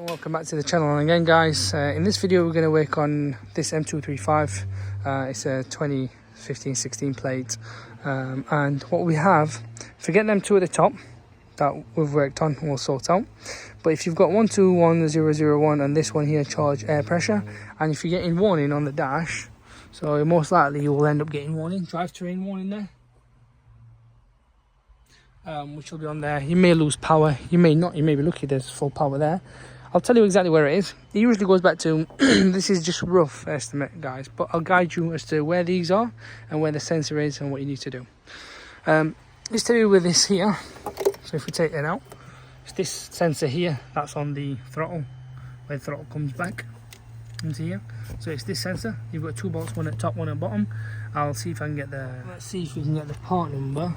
Welcome back to the channel. And again guys, in this video we're going to work on this M235. It's a 2015-16 plate, and what we have, forget them two at the top that we've worked on and we'll sort out. But if you've got 121001 and this one here, charge air pressure, and if you're getting warning on the dash, so most likely you will end up getting warning, drive terrain warning there, which will be on there. You may lose power, you may not, you may be lucky there's full power there. I'll tell you exactly where it is. It usually goes back to this is just rough estimate guys, but I'll guide you as to where these are and where the sensor is and what you need to do. Let's tell you with this here. So if we take it out, it's this sensor here that's on the throttle, where the throttle comes back into here. So it's this sensor. You've got two bolts, one at top, one at bottom. I'll see if I can get let's see if we can get the part number.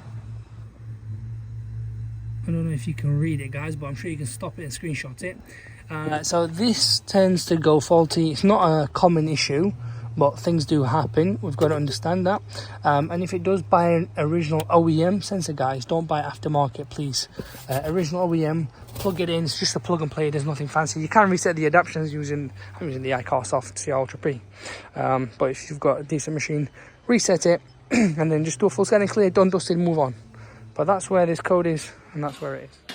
I don't know if you can read it guys, but I'm sure you can stop it and screenshot it. So this tends to go faulty. It's not a common issue, but things do happen. We've got to understand that. And if it does, buy an original OEM sensor guys. Don't buy aftermarket please. Original OEM, plug it in. It's just a plug and play. There's nothing fancy. You can reset the adaptations using, I'm using the iCar Soft CR Ultra P. But if you've got a decent machine, reset it and then just do a full scan and clear, done, dusted, move on. But that's where this code is, and that's where it is.